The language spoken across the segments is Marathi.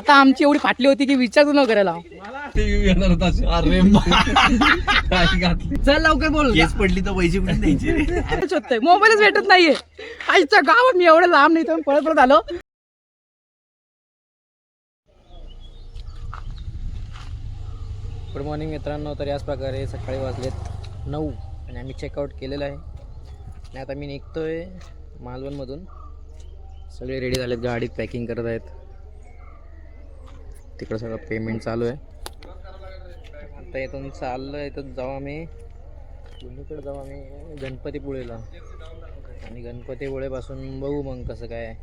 आता आमची एवढी फाटली होती की विचारच न करायला. चल लवकर बोल. केस पडली तर पैसे कुठे द्यायचे? मोबाईलच भेटत नाहीये आईच्या गावात. मी एवढं लांब नाही तर पळत पळत आलो. गुड मॉर्निंग मित्रांनो. तर याच प्रकारे सकाळी वाजलेत 9 आणि आम्ही चेकआउट केलेलं आहे आणि आता मी निघतोय मालवणमधून. सगळे रेडी झालेत, गाडीत पॅकिंग करत आहेत. तिकडं सगळं पेमेंट चालू आहे. आता इथून चाललं, इथून जाऊ आम्ही दोन्हीकडे जाऊ आम्ही गणपतीपुळेला आणि गणपतीपुळेपासून बघू मग कसं काय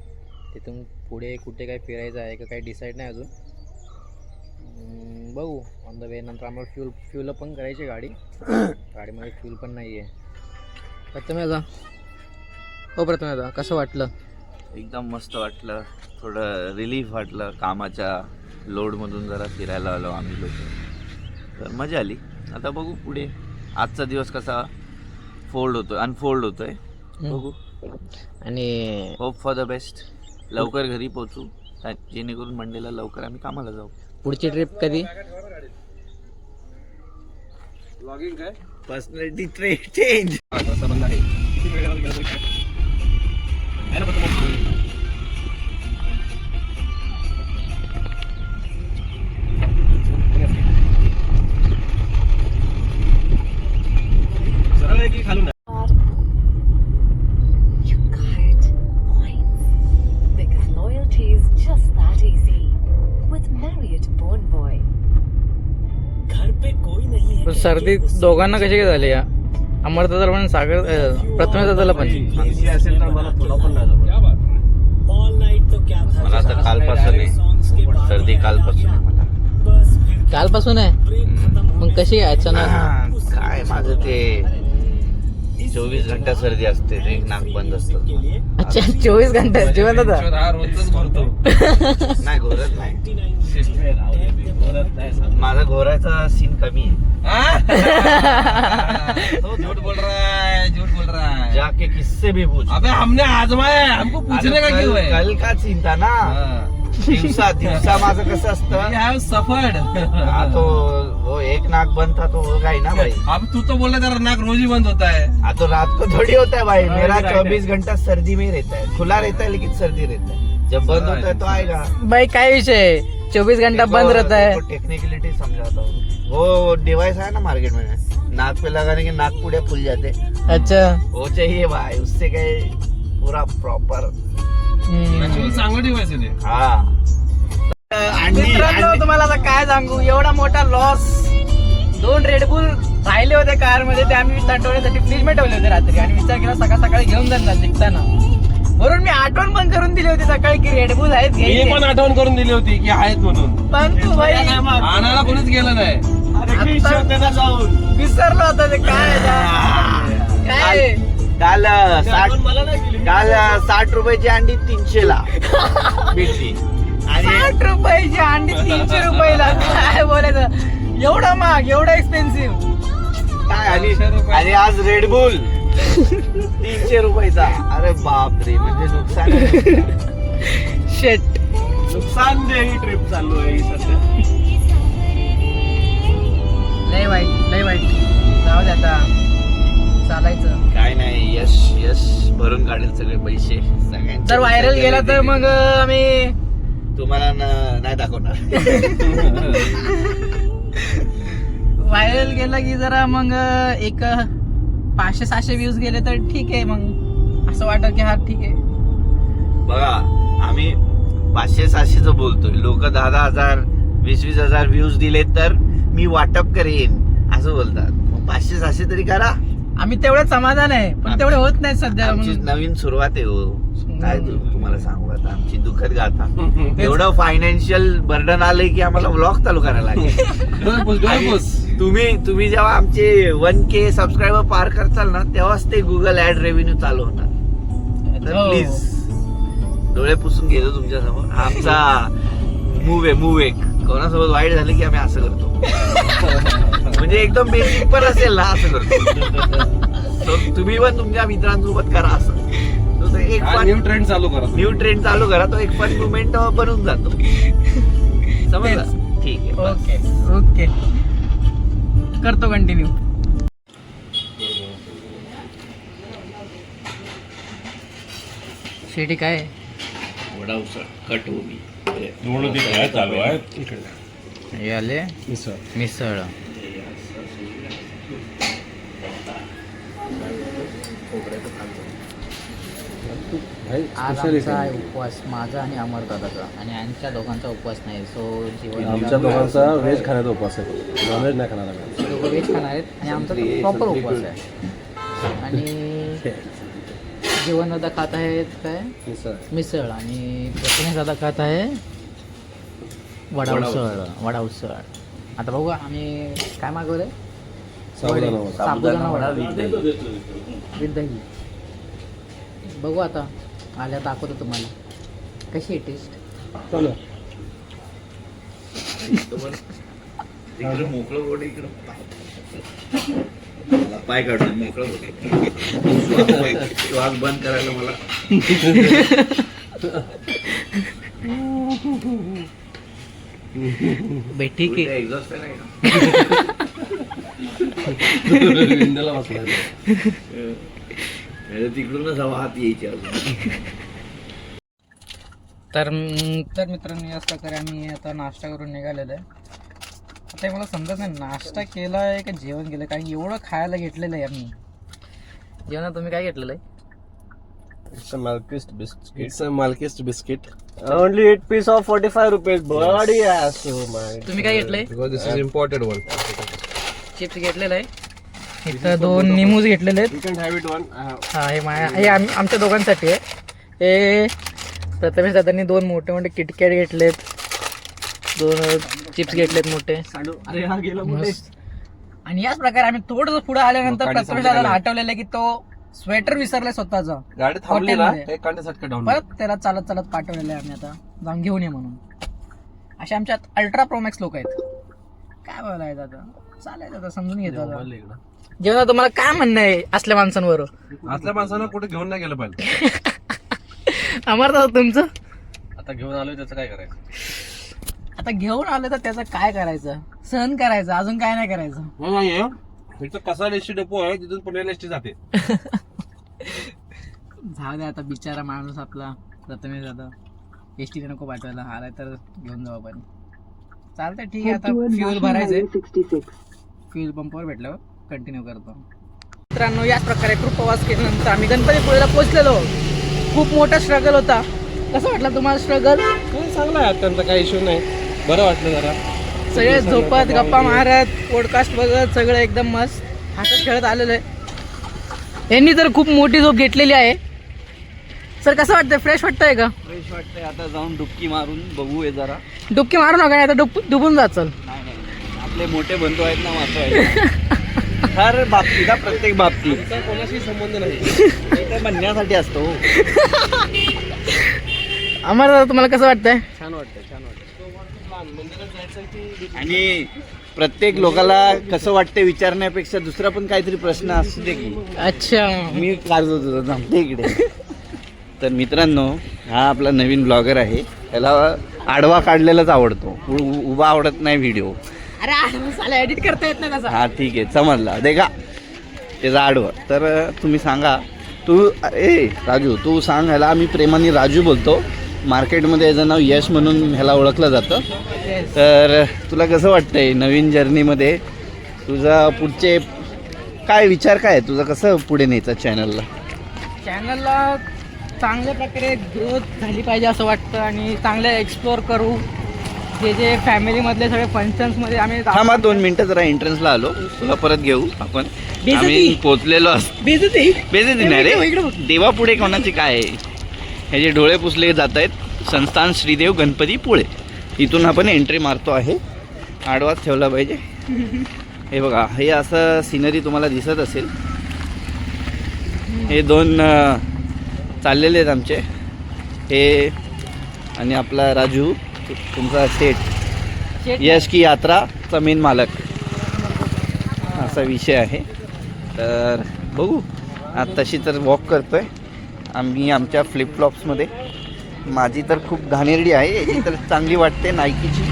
तिथून पुढे कुठे काय फिरायचं आहे का काही डिसाईड नाही अजून. बघू ऑन द वे. नंतर आम्हाला फ्यूल पण करायची गाडीमध्ये फ्यूल पण नाही आहे. प्रथमेदा हो प्रथमेदा कसं वाटलं? एकदम मस्त वाटलं. थोडं रिलीफ वाटलं. कामाच्या लोडमधून जरा फिरायला आलो आम्ही लोक, तर मजा आली. आता बघू पुढे आजचा दिवस कसा अनफोल्ड होतोय बघू. आणि होप फॉर द बेस्ट. लवकर घरी पोहोचू जेणेकरून मंडेला लवकर आम्ही कामाला जाऊ. पुढची ट्रिप कधी? Personality trade change. सर्दी दोघांना कशी काय झाली? या अमरदादा पण सागर प्रथमेदादाला पण. मला तर कालपासून आहे सर्दी. कालपासून आहे मग कशी आहे अचानक? काय माझं ते 24 घंटा सर्दी असते. एक नाक बंद असतं. अच्छा 24 घंटे जेवण दादा नाही घोरत नाही. माझा घोरायचा सीन कमी आहे. झूठ बोल रहा है जाके किससे भी पूछ. अबे हमने आजमाया है, हमको पूछने का क्यों है? कल का चिंता ना. दिवसा माझं कसं असतं. सफर्ड. हा तो वो एक नाक बंद था तो होगा ही ना भाई. अब तू तो बोल रहा तेरा नाक रोज ही बंद होता है. हाँ तो रात को थोड़ी होता है भाई. मेरा 24 घंटा सर्दी में ही रहता है. खुला रहता है लेकिन सर्दी रहता है. जब बंद होता है तो आएगा भाई. काय विषय 24 घंटा बंद रहता है. टेक्निकलिटी समझाता हूँ. वो डिवाइस है ना मार्केट में, नाक पे लगाने के नाक पूरे फूल जाते. अच्छा वो चाहिए भाई. उससे क्या पूरा प्रॉपर. चांगलं डिवाइस आहे ते. हा मित्रांनो तुम्हाला आता काय सांगू, एवढा मोठा लॉस. 2 रेडबुल राहिले होते कार मध्ये, ते आम्ही तंटवण्यासाठी फ्रीज मध्ये ठेवले होते रात्री आणि विचार केला सकाळी घेऊन जाणार निघताना. म्हणून मी आठवण पण करून दिली होती सकाळी की रेडबुल आहेत मी घ्यायचे. पण आठवण करून दिली होती की आहेत म्हणून, पण तू भाई आणायला कोणीच गेलं नाही. विसरलो होता ते काय काय. काल 60 रुपयाची अंडी 300ला भेटली आणि 60 रुपयाची अंडी 300 रुपयाला. काय बोलायचं, एवढा महाग, एवढा एक्सपेन्सिव्ह. काय आणि आज रेडबुल 300 रुपयाचा. अरे बापरे, म्हणजे नुकसान शेट. नुकसानदेही ट्रिप चालू आहे सध्या. लय वाईट. जाऊ दे आता, चालायचं. काय नाही, यश भरून काढेल सगळे पैसे सगळ्यांचे. जर व्हायरल गेला तर मग आम्ही तुम्हाला नाही दाखवणार. व्हायरल गेला की जरा मग एक 500-600 व्ह्यूज गेले तर ठीक आहे. मग असं वाटत की हा ठीक आहे. बघा आम्ही 500-600च बोलतोय. लोक 10,000 20,000 व्ह्यूज दिले तर मी वाटप करेन असं बोलतात. 500-600 तरी करा. आम्ही तेवढं समाधान आहे, पण तेवढे होत नाही सध्या. आमची नवीन सुरुवात आहे हो. काय तुम्हाला सांगू आता आमची दुःखद गाथा. एवढं फायनान्शियल बर्डन आलंय की आम्हाला व्लॉग चालू करायला लागेल. तुम्ही जेव्हा आमचे 1K सबस्क्रायबर पार करताल ना, तेव्हाच ते गुगल ऍड रेव्हेन्यू चालू होणार. तर प्लीज डोळे पुसून घेतो तुमच्या समोर. आमचा मूव एक कोणासोबत वाईट झालं की आम्ही असं करतो. म्हणजे एकदम बेसिक पण असेल ना असं करतो. तुम्ही पण तुमच्या मित्रांसोबत करा असं. एक न्यू ट्रेंड चालू करा. तो एक फन मुवमेंट बनून जातो. ओके करतो कंटिन्यू. शेटी काय वडा उसळ कट उभी काय चालू आहे हे आले मिसळ. आज आमचा आहे उपवास, माझा आणि अमर दादाचा, आणि यांच्या दोघांचा उपवास नाही. सो जेवण आमच्या दोघांचा व्हेज खाण्याचा उपवास आहे, नॉनव्हेज नाही खाणार आम्ही. दोघं व्हेज खाणार आहेत आणि आमचा प्रॉपर उपवास आहे. आणि जेवण दादा खात आहेत काय मिसळ, आणि प्रथमेश दादा खात आहे वडा उसळ. आता बघू आम्ही काय मागवलंय, साबुदाणा वडा विथ दही. बघू आता आल्या दाखवतो तुम्हाला कशी आहे टेस्ट. चलो इकडे मोकळं बोट, इकडं मला पाय काढून मोकळं बोट. श्वास बंद करायला मला ठीक आहे. एक्झॉस्ट आहे ना. इंडियाला बसला तिकडूनच हवा हात यायची अजून. तर मित्रांनो याच प्रकारे आम्ही आता नाश्ता करून निघालेलो आहे. आता हे मला समजत नाही नाश्ता केला आहे का जेवण केलं, कारण एवढं खायला घेतलेलं आहे आम्ही. जेवणात तुम्ही काय घेतलेलं आहे? It's a Malkist biscuit. It's a Malkist biscuit. Only 8 piece of 45 rupees. Body ass. Oh my. तुम्ही काय घेतलंय? Because this is imported one. Chips घेतलेलं आहे, इथं 2 निमूज घेतलेले आहेत. You can have it one. हा हे आमच्या दोघांसाठी आहे. हे प्रथमेश दादांनी 2 मोठे मोठे किटकॅट घेतलेत, 2 चिप्स घेतलेत मोठे. अरे हा गेला मोठे. आणि याच प्रकारे आम्ही थोडंसं पुढे आल्यानंतर प्रथमेश दादाला आठवलेलं की तो स्वेटर विसरलाय स्वतःचा. गाडी थांबली ना, हॉटेलमध्ये. एक कांडे सटका डाऊन. परत त्याला चालत चालत पाठवलेलं आहे आम्ही, आता जाऊन घेऊन ये म्हणून. असे आमच्यात अल्ट्रा प्रोमॅक्स लोक आहेत. काय बोलायचं आता, चालायचं आता, समजून घेतो आता. जेव्हा तुम्हाला काय म्हणणं आहे असल्या माणसांवर? असल्या माणसांना कुठे घेऊन नाही गेलं पाहिजे. अमर दादा तुमचं? आता घेऊन आलोय त्याचं काय करायचं? आता घेऊन आलं तर त्याचं काय करायचं? सहन करायचं, अजून काय नाही करायचं. नाही इथं कसा एसटी डेपो आहे, तिथून पुण्याला एसटी जाते. जाऊ दे आता, बिचारा माणूस आपला प्रथमेश दादा. एसटी नको पाठवायला, आलाय तर घेऊन जाऊ आपण. चालतंय ठीक आहे. आता फ्यूल भरायचंय, फ्यूल पंपावर भेटल्यावर कंटिन्यू करतो. मित्रांनो याच प्रकारे खूप प्रवास केल्यानंतर आम्ही गणपतीपुळेला पोहोचलेलो. खूप मोठा स्ट्रगल होता. कसं वाटलं तुम्हाला स्ट्रगल? चांगला आहे, त्यांचा काही इश्यू नाही, बरं वाटलं जरा. सगळे झोपत गप्पा मारत पॉडकास्ट बघत सगळं एकदम मस्त हसत खेळत आलेलं आहे. यांनी तर खूप मोठी झोप घेतलेली आहे. सर कसं वाटतंय, फ्रेश वाटतंय का? फ्रेश वाटतंय. आता जाऊन डुबकी मारून बघूया जरा. डुबकी मारू नका, आता डुबून जात चल. आपले मोठे बंधू आहेत ना वाचवायला. हर बाबतीत, प्रत्येक बाबतीत कोणाशी संबंध नाही, म्हणण्यासाठी असतो. आम्हाला तुम्हाला कसं वाटतंय? छान वाटतंय, छान वाटतंय. मंदिरात जायचं की आणि प्रत्येक लोकाला कसं वाटतं विचारण्यापेक्षा दुसरा पण काहीतरी प्रश्न असू दे की. अच्छा, मी काढत होतो थांबते इकडे. तर मित्रांनो हा आपला नवीन ब्लॉगर आहे. त्याला आडवा काढलेलाच आवडतो, उभा आवडत नाही व्हिडिओ. अरे एडिट करता येत नाही तसा. हा ठीक आहे, समजला दे का त्याचा आडवा. तर तुम्ही सांगा, तू राजू तू सांग ह्याला. आम्ही प्रेमाने राजू बोलतो, मार्केटमध्ये याचं नाव यश म्हणून ह्याला ओळखलं जातं. तर तुला कसं वाटतंय नवीन जर्नीमध्ये, तुझा पुढचे काय विचार काय तुझा, कसं पुढे न्यायचं चॅनलला? चॅनलला चांगल्या प्रकारे ग्रोथ झाली पाहिजे असं वाटतं, आणि चांगलं एक्सप्लोअर करू. जे फॅमिलीमधले सगळे फंक्शन्समध्ये आम्ही थांबा 2 मिनटं, जरा एंट्रन्सला आलो, तुला परत घेऊ आपण. आम्ही पोचलेलो असतो. बेजती नाही रे, देवापुढे कोणाचे काय आहे. ह्याचे डोळे पुसले जात आहेत. संस्थान श्रीदेव गणपती पुळे, इथून आपण एंट्री मारतो आहे. आडवाच ठेवला पाहिजे. हे बघा, हे असं सिनरी तुम्हाला दिसत असेल. हे 2 चाललेले आहेत आमचे, हे आणि आपला राजू, तुमचा सेट यश की यात्राचा मेन मालक, असा विषय आहे. तर बघू, आत्ताशी तर वॉक करतोय आम्ही आमच्या फ्लिपफ्लॉप्समध्ये. माझी तर खूप घाणेरडी आहे, याची तर चांगली वाटते, नायकीची,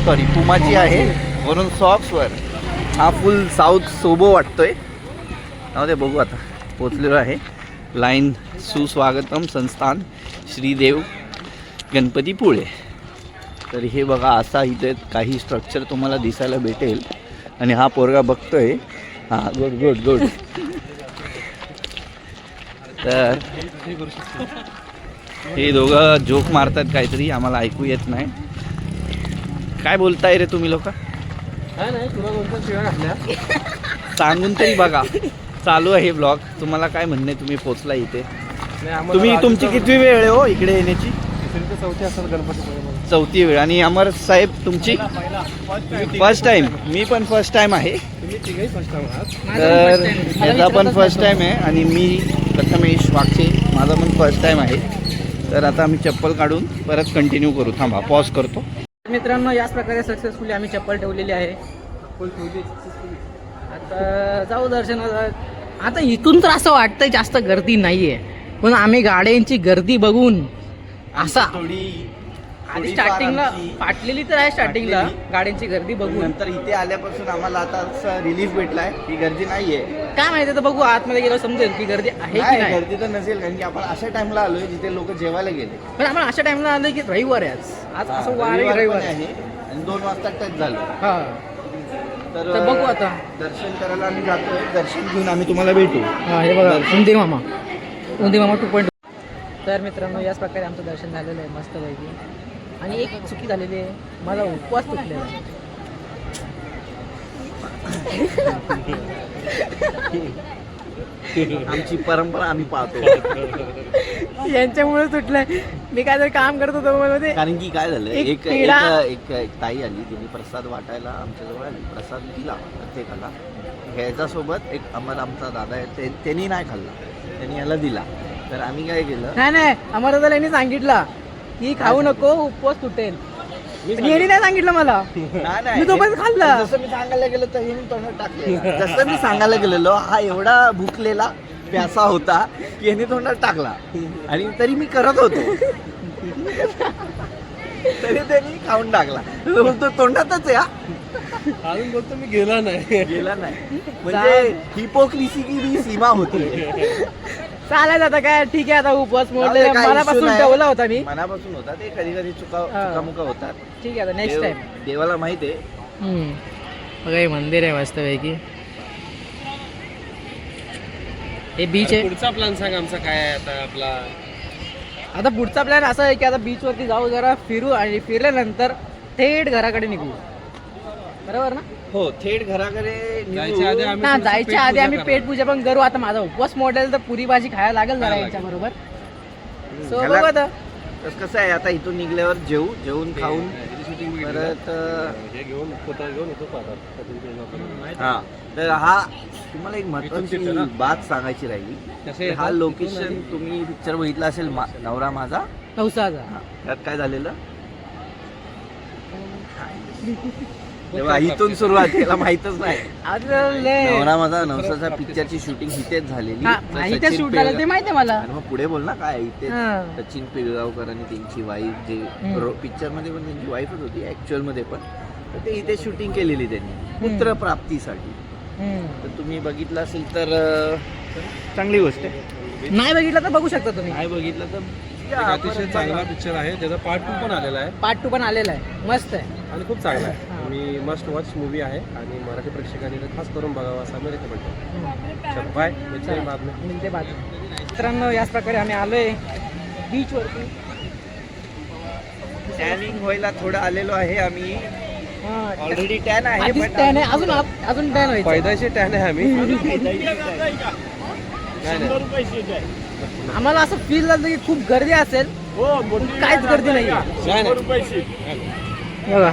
सॉरी पुमाची आहे. वरून सॉक्सवर हा फुल साऊथ सोबो वाटतोय. ते बघू आता पोचलेलो आहे. लाईन सुस्वागतम संस्थान श्रीदेव गणपतीपुळे. तर हे बघा असा इथे काही स्ट्रक्चर तुम्हाला दिसायला भेटेल. आणि हा पोरगा बघतोय. हा गुड गुड गुड. तर हे दोघं जोक मारतात काहीतरी, आम्हाला ऐकू येत नाही. काय बोलताय रे तुम्ही लोक? काय नाही, तुला कोणत्या शिव्या घातल्या? सांगून तरी बघा. चालू आहे ब्लॉग. तुम्हाला काय म्हणणे, तुम्ही पोचला इथे. नाही, आम्हाला तुम्ही तुमची रात्रीचं कितवी वेळ आहे हो इकडे येण्याची? तिसरी ते चौथी असेल गणपतीपुळे. चौथी वेळ. आणि अमर साहेब तुमची फर्स्ट टाइम? मी पण फर्स्ट टाइम आहे. तुम्ही तिघही फर्स्ट टाइम आहात. तर ह्याचा पण फर्स्ट टाइम आहे. आणि मी प्रथमेश वागचे, माझा पण फर्स्ट टाइम आहे. तर आता आम्ही चप्पल काढून परत कंटिन्यू करू. थांबा, पॉज करतो. मित्रांनो, याच प्रकारे सक्सेसफुली आम्ही चप्पल ठेवलेली आहे. आता जाऊ दर्शनाला. आता इथून तर असं वाटतंय जास्त गर्दी नाहीये, पण आम्ही गाड्यांची गर्दी बघून असा आधी स्टार्टिंगला फाटलेली तर आहे. स्टार्टिंगला गाड्यांची गर्दी बघून नंतर इथे आल्यापासून आम्हाला आता रिलीफ भेटलाय की गर्दी नाहीये. काय माहिती, तर बघू आतमध्ये गेलो समजेल की गर्दी आहे की नाही, नाही. गर्दी तर नसेल, कारण की आपण अशा टाइमला आलोय जिथे लोक जेवायला गेले. पण आपण अशा टाइमला आलोय की रविवार आहे आज असं वार आहे, रविवार रविवार पण आहे. आहे आणि 2 वाजता टच झालं. हा, तर बघू आता. दर्शन करायला आम्ही जातोय. दर्शन घेऊन आम्ही तुम्हाला भेटू. हा, हे बघा उंदी मामा 2.0. तर मित्रांनो, याच प्रकारे आमचं दर्शन झालेलं आहे मस्तपैकी. आणि एक चुकी झालेली आहे, माझा उपवास तुटलेला आहे. आमची परंपरा आम्ही पाहतो. यांच्यामुळे तुटलंय. मी काहीतरी काम करत होतो मध्ये. कारण की काय झालं, एक एक पेढा- एक एक ताई आली, तिने प्रसाद वाटायला आमच्याजवळ आली. प्रसाद दिला प्रत्येकाला. ह्याच्यासोबत एक आमचा दादा आहे, त्यांनी नाही खाल्ला, त्यांनी याला दिला. तर आम्ही काय केलं, नाही अमरदाला यांनी सांगितलं की खाऊ नको, उपवास तुटेल. यांनी नाही सांगितलं मला. नाही मी तोपर्यंत खाल्लं. जसं मी सांगायला गेलो तर हे तोंडात टाकलं. जसं मी सांगायला गेलेलो, हा एवढा भुकलेला प्यासा होता की याने तोंडात टाकला. आणि तरी मी करत होतो, तरी त्यांनी खाऊन टाकला. बोलतो तोंडातच आहे. अजून बोलतो मी गेला नाही. गेला नाही. म्हणजे हिपोक्रेसी की ही सीमा होती. चालायचं आता काय, ठीक आहे. आता उपवास मोडले, काय issue मनापासून नाही. ठेवला होता मी. मनापासून होता ते. कधी कधी चुकामुका होतात. ठीक आहे, आता नेक्स्ट टाइम. देवाला माहित आहे. बघा हे मंदिर आहे मस्तपैकी. हे बीच आहे. पुढचा प्लॅन सांग आमचा काय आहे आता आपला? आता पुढचा प्लॅन असा आहे की आता बीच वरती जाऊ, जरा फिरू आणि फिरल्यानंतर थेट घराकडे निघू. बरोबर ना? हो, थेट घराकडे निघू. जायच्या आधी आम्ही ना थोडंसं जायच्या आधी पेटपूजा आम्ही करणार. पेटपूजा पण करू. आता माझा उपवास मोडेल तर पुरी भाजी खायला लागेल जरा यांच्या बरोबर. सो ह्याला- बघू आता. तर कसं आहे, आता इथून निघल्यावर जेवून खाऊन परत हे घेऊन पोता घेऊन येतो पाहतात. हा. तर हा तुम्हाला एक महत्वाची बात सांगायची राहिली. हा लोकेशन तुम्ही पिक्चर बघितला असेल, नवरा माझा नवसाचा. त्यात काय झालेलं तेव्हा इथून सुरुवात, त्याला माहितच नाही. आता लय- नवरा माझा नवसाचा पिक्चरची शूटिंग इथेच झालेली. हा, तर इथे सचिन शूट झालं ते माहिती आहे मला. आणि मग पुढे बोल ना काय इथे हा. सचिन पिळगावकर आणि त्यांची वाईफ, जे पिक्चर मध्ये पण त्यांची वाईफच होती, ऍक्च्युअल मध्ये पण. तर ते इथे शूटिंग केलेली त्यांनी पुत्र प्राप्तीसाठी. तर तुम्ही बघितलं असेल तर चांगली गोष्ट आहे. नाही बघितलं तर बघू शकता तुम्ही. नाही बघितलं तर एक अतिशय चांगला पिक्चर आहे, ज्याचा पार्ट 2 पण आलेला आहे पार्ट 2 पण आलेला आहे. मस्त आहे. आणि खूप चांगला आहे. मी मस्ट वॉच मूवी आहे आणि मराठी प्रेक्षकांनी तर खास करून बघावा असं मी रेकमेंड करतो. चल बाय, मिळते बाद में. मिळते बात. मित्रांनो, याच प्रकारे आम्ही आलोय बीच वरती. टॅनिंग व्हायला थोडं आलेलो आहे आम्ही. हा, ऑलरेडी टॅन आहे, आधीच but टॅन आहे, अजून टॅन व्हायचं. पैदाशी टॅन आहे आम्ही. आम्हाला असं फील झालं की खूप गर्दी असेल, पण काहीच गर्दी नाहीये. बघा,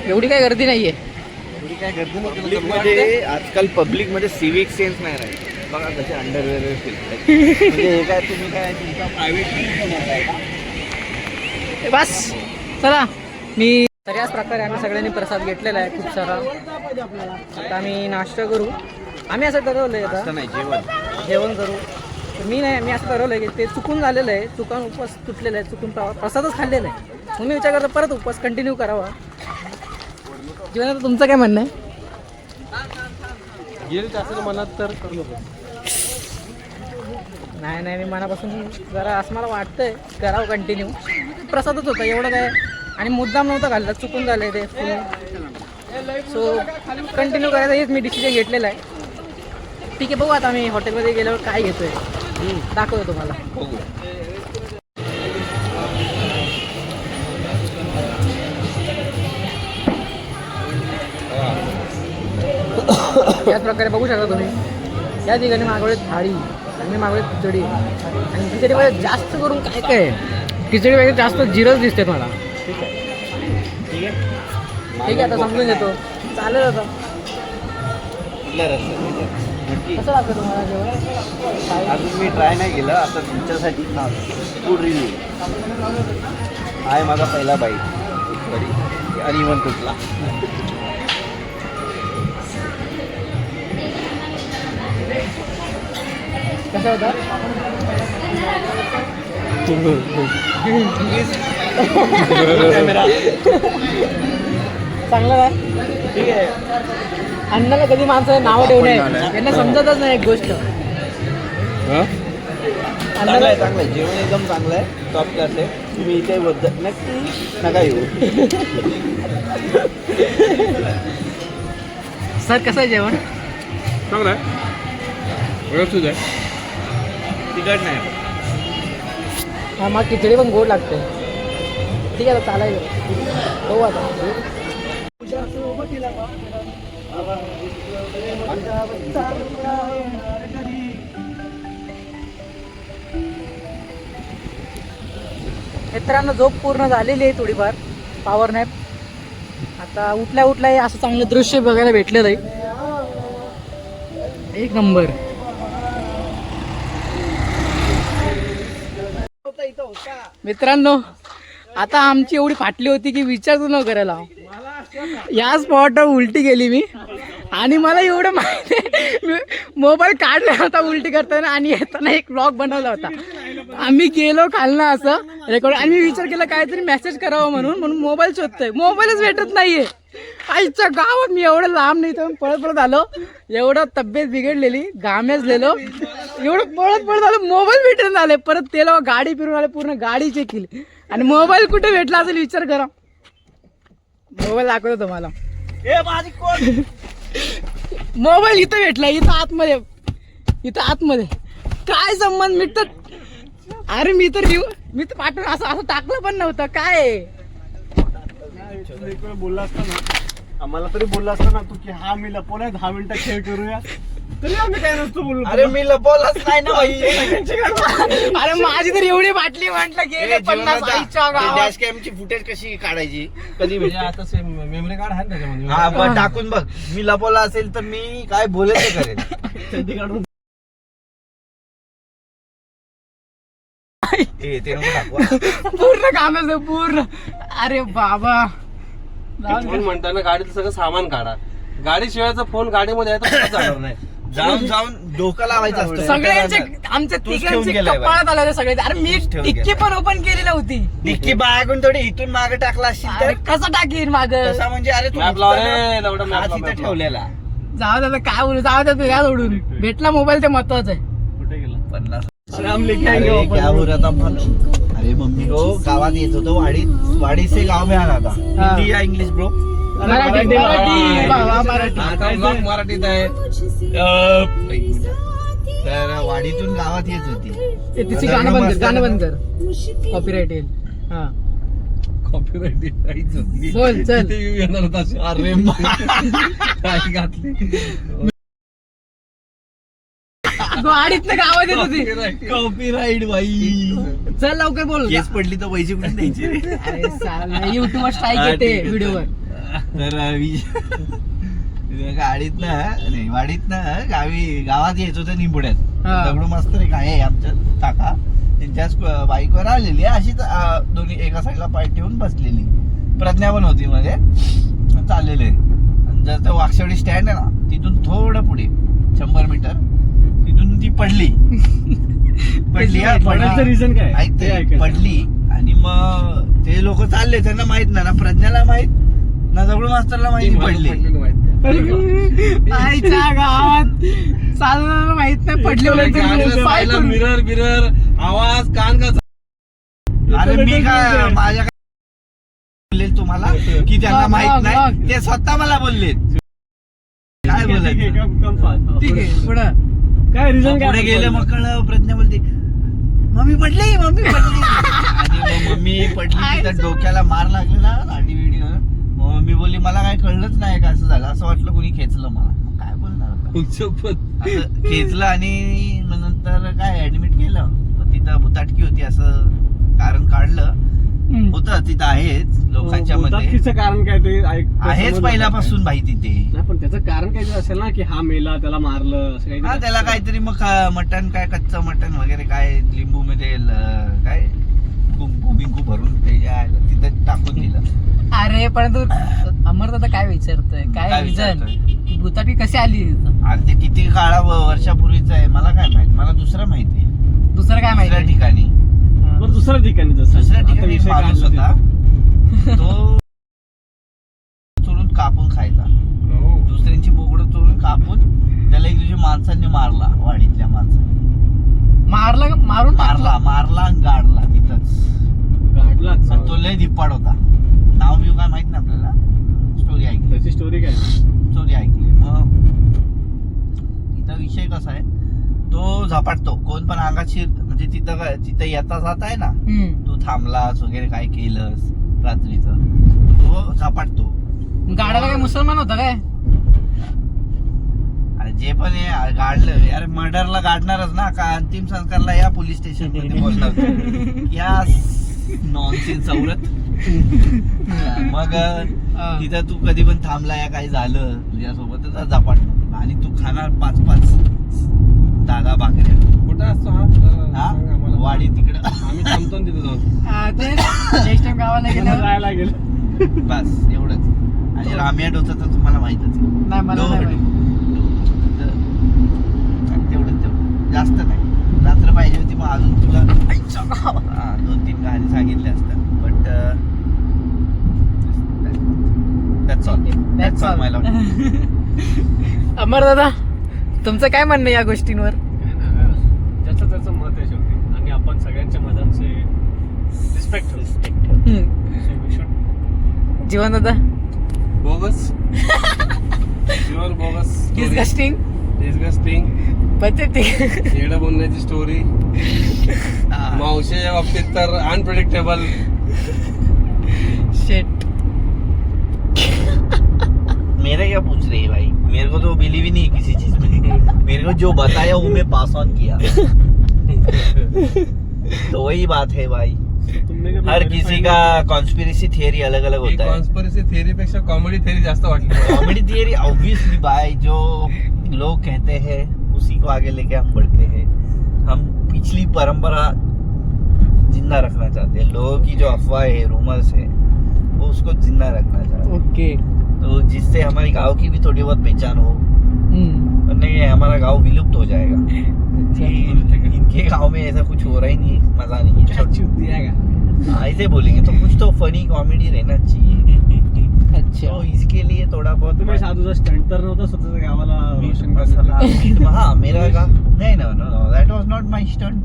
एवढी काही गर्दी नाहीये. पब्लिक मध्ये आजकाल पब्लिक मध्ये सिविक सेन्स नाही राहील. बघा कसे अंडरवेअर फिरतात. म्हणजे हे काय, तुम्ही काय तुमचा प्रायव्हेट बस चला. मी तर याच प्रकारे आम्ही सगळ्यांनी प्रसाद घेतलेला आहे खूप सारा. आता आम्ही नाश्ता करू. आम्ही असं ठरवलंय आता नाही जेवण. जेवण करू. तर मी असं ठरवलंय की ते चुकून झालेलं आहे, चुकून उपवास तुटलेला आहे, चुकून प्रसादच खाल्लेला आहे. मग मी विचार करतो परत उपवास कंटिन्यू करावा. जीवनात तुमचं काय म्हणणं आहे? गेलं जास्त मनात तर करू नको. नाही नाही, मी मनापासून जरा असं मला वाटतंय करावं कंटिन्यू. प्रसादच होता एवढं काय, आणि मुद्दाम नव्हतं घाललं, चुकून झालं ते. सो कंटिन्यू करायचं हेच मी डिसिजन घेतलेलं आहे. ठीक आहे, बघू आता आम्ही हॉटेलमध्ये गेल्यावर काय घेतोय दाखवतो तुम्हाला. बघू. याच प्रकारे बघू शकता तुम्ही. या ठिकाणी मागवले थाळी आणि मी मागवले खिचडी. आणि खिचडीमध्ये जास्त करून काय काय आहे, खिचडीपेक्षा जास्त जिरंच दिसते मला. ठीक आहे, आता समजून घेतो. चालेल आता. कसं लागतं तुम्हाला जेवण? अजून मी ट्राय नाही केलं, आता तुमच्यासाठी फूड रिव्ह्यू. आहे माझा पहिला बाईट आणि इव्हन कुठला. कसं होतं? चांगलं आहे. ठीक आहे. अन्नाला कधी माणसाचं नाव ठेवू नये, यांना समजतच नाही एक गोष्ट. चांगलं आहे, चांगलं आहे. जेवण एकदम चांगलं आहे, टॉप क्लास आहे. तुम्ही इथे नक्की नका येऊ. सर कसं आहे जेवण? चांगलं आहे, व्यवस्थित आहे. तिखट नाही. हा, मग खिचडी पण गोड लागते. ठीक आहे, आता चालायचं. हो आता मित्रांनो, झोप पूर्ण झालेली आहे थोडीफार, पॉवर नॅप. आता उठल्या उठल्या असं चांगलं दृश्य बघायला भेटलेलं आहे. एक नंबर. मित्रांनो, आता आमची एवढी फाटली होती की विचारच न करायला. या स्पॉटवर उलटी गेली मी, आणि मला एवढं माहिती आहे, मी मोबाईल काढला होता उलटी करताना आणि येताना एक ब्लॉग बनवला होता. आम्ही गेलो खालना असं रेकॉर्ड, आणि मी विचार केला काहीतरी मेसेज करावं म्हणून मोबाईल शोधतोय, मोबाईलच भेटत नाहीये. आईच्या गावात मी एवढं लांब नाही तर पळत आलो. एवढं तब्येत बिघडलेली, घामेजलेलो, एवढं पळत आलो, मोबाईल भेटून आले. परत ते लोक गाडी फिरून आले, पूर्ण गाडी चेक केली, आणि मोबाईल कुठे भेटला असेल विचार करा. मोबाईल दाखवतो तुम्हाला. मोबाईल इथं भेटला, इथं आतमध्ये. काय संबंध? मी तर पाठवून असं टाकलं पण नव्हतं. काय बोलला असता ना, आम्हाला तरी बोलला असता ना तू की हा मी लपवलाय, 10 मिनिटं खेळ करूया, तरी आम्ही काय नसतो बोललो. अरे मी लपवलंच नाही ना बाई. अरे माझी तर एवढी बाटली म्हटलं गेले 50 आईच्या गावात. डॅश कॅमची फुटेज कशी काढायची, कधी म्हणजे आता मेमरी कार्ड आहे ना त्याच्यामध्ये. हा पण टाकून बघ. मी लपवला असेल तर मी काय बोलायचं करेन. ते काढून ते नको टाकू. पूर्ण कामाचं पूर्ण. अरे बाबा, फोन म्हणताना गाडीचं सगळं सामान काढा. गाडी शिवायचा फोन गाडीमध्ये आहे तर जाणार नाही. जाऊन डोकं लावायचं असतं. सगळ्यांचे आमच्या तूच ठेवून तिघांचे गेलाय बाई. कपाळात आले सगळे. अरे मी ठेवून टिक्की गेलाय. पण ओपन केली नव्हती. डिक्की बाळगून थोडी इथून मागे टाकला असशील अरे तर कसं टाकीन माग? तसा म्हणजे अरे तू मॅप लाव रे, उचलला, एवढा मॅप हात लाव, इथं मॅप लाव. ठेवलेला. जाऊ दे काय बोलू, जाऊ दे या सोडून. भेटला मोबाईल, ते महत्वाचं आहे. कुठे गेला? 50. राम लेके अरे आएंगे वापस. क्या हो रहा था मालूम? अरे मम्मी को गावात येत होतो, वाडी से गाव में आना था. हिंदी या इंग्लिश ब्रो? मराठी बाबा, मराठी. आता ब्लॉग मराठीत आहे. तर वाडीतून गावात येत होती. ते तिची गाणं बंद कर, कॉपीराईट येईल. हा कॉपीराईट काहीच होती. बोल, चल. किती view येणार होता असे? अरे काय घातली गाडीतनं गावात येत होती. कॉपीराईट बाई. चल लवकर बोल. केस पडली तर पैसे कुठे द्यायचे रे? अरे साला, युट्यूबवर स्ट्राईक येते व्हिडिओवर. तर वाडीतनं गावात यायचं होतं निंबुड्यात. हा. दगडू मास्तर एक आहे आमच्या काका, त्यांच्याच बाईकवर आलेली अशीच दोन्ही एका साईडला पाय ठेवून बसलेली. प्रज्ञा पण होती मध्ये चाललेले. जर तो वाकशेवडी स्टँड आहे ना, तिथून थोडं पुढे 100 मीटर तिथून ती पडली. पडायचं रिझन काय? ऐकते, पडली. आणि मग ते लोक चालले, त्यांना माहित नाही ना, प्रज्ञाला माहित ना दगडू मास्तरला माहिती पडली. आईच्या गावात चालणार माहित नाही पडले मिरर बिरर आवाज कान का अरे मी काय माझ्या बोलले तुम्हाला की त्यांना माहित नाही, ते स्वतः मला बोलले. काय बोलायचं. ठीक आहे पुढं काय रिझन पुढे गेले मग कळलं, प्रज्ञा बोलते मम्मी पडली आणि मग मम्मी पडली, तिथं डोक्याला मार लागलेला लाडी बिडी. मग मम्मी बोलली मला काय कळलंच नाही का असं झालं, असं वाटलं कोणी खेचलं मला. मग काय बोलणार आता? असं खेचलं आणि मग नंतर काय ऍडमिट केलं. मग तिथं भुताटकी होती असं कारण काढलं होतं. तिथं आहेच लोकांच्या मध्ये कारण काय ते आहेच पहिल्यापासून भाई तिथे. नाही पण त्याचं कारण काहीतरी असेल ना की हा मेला त्याला मारलं असं हा काही. त्याला काहीतरी मग मटण काय कच्चं मटण वगैरे काय लिंबू मध्ये काय कुंकू बिंकू भरून तिथं टाकून दिलं. अरे परंतु अमरदादा काय विचारतोय काय काय रिझन विचारतोय? भूताटी कशी आली इथं? अरे ते किती काळा वर्षापूर्वीच आहे, मला काय माहित. मला दुसरं माहिती दुसरं काय दुसऱ्या माहिती ठिकाणी. बरं दुसऱ्या ठिकाणी जसं दुसऱ्या आता ठिकाणी विषय एक माणूस काढला होता, तो चोरून कापून खायचा. दुसऱ्यांची बोकडं चोरून कापून त्याला एक दिवशी माणसांनी मारला, वाडीतल्या माणसाने मारून टाकला. मारला आणि गाडला तिथंच. काढला आणि तो लय धिप्पाड होता. नाव बिव काय माहित नाही आपल्याला, स्टोरी ऐकली. त्याची स्टोरी काय. स्टोरी ऐकली. मग तिथं विषय कसा आहे, तो झपाटतो कोण पण अंगाची, म्हणजे तिथं काय तिथं येता जात आहे ना, तू थांबलास वगैरे काय केलंस रात्रीचं, तो झपाटतो. गाड्याला काय मुसलमान होता काय? अरे जे पण आहे गाडलं यार, मर्डरला गाडणारच ना का, अंतिम संस्कारला या पोलीस स्टेशन मध्ये बोलणार या नॉनसेन्स औरत. मग तिथं तू कधी पण थांबला या काही झालं तुझ्यासोबत झपाटतो आणि तू खाणार 5-5 दादा भाकऱ्या. कुठं असतो हा वाडी तिकडं. आम्ही थांबतो ना तिथे जाऊन. नेक्स्ट टाइम गावाला गेल्यावर जायला लागेल. बस एवढंच. आणि रामियाट होतं तर तुम्हाला माहितच आहे. नाही मला नाही माहिती. तेवढं जास्त नाही. रात्र पाहिजे होती मग अजून तुला 2-3 कहाणी सांगितल्या असतात. But that's all my lord. अमर दादा तुमचं काय म्हणणं या गोष्टींवर? ज्याचं त्याचं मत आहे शेवटी आणि आपण सगळ्यांच्या मतांचे रिस्पेक्ट जीवन दादा bogus pure bogus disgusting disgusting येडं बोलण्याची स्टोरी. मावशीच्या बाबतीत तर अनप्रेडिक्टेबल. शेट मेरे क्या पूछ रही है भाई, मेरे को तो बिलीव ही नहीं किसी चीज में. मेरे को जो बताया वो मैं पास ऑन किया. तो वही बात है भाई. हर किसी का कॉन्स्पिरेसी थियरी अलग अलग होता है. कॉन्स्पिरसी थियरी पेक्षा कॉमेडी थियरी जास्त वाटली. कॉमेडी थियरी ऑब्वियसली भाई, जो लोग कहते हैं उसी को आगे लेके हम बढ़ते हैं. हम पिछली परंपरा जिंदा रखना चाहते हैं. लोगों की जो अफवाह है, रूमर्स है, वो उसको जिंदा रखना चाहते हैं. ओके. तो जिससे हमारी गांव की भी थोड़ी बहुत पहचान हो, वरना ये हमारा गांव विलुप्त हो जाएगा. इनके गांव में ऐसा कुछ हो रहा ही नहीं, मजा नहीं है. ऐसे बोलेंगे तो कुछ तो फनी कॉमेडी रहना चाहिए. अच्छा. तो इसके लिए थोड़ा बहुत तुम्ही साधूचा स्टंट तर नव्हता स्वतःच्या गावाला रोशन करण्यासाठी. हाँ मेरा गाँव नहीं, नो नो दैट वाज नॉट माय स्टंट.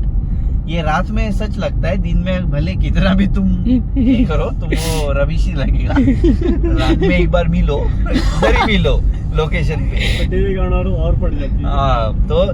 ये रात में सच लगता है, दिन में भले कितना भी तुम ये करो तुमको रबिश ही लगेगा. रात में एक बार मिलो, उधर ही मिलो लोकेशन पे. टीव्ही गाण्यावर और पड जाती. हाँ तो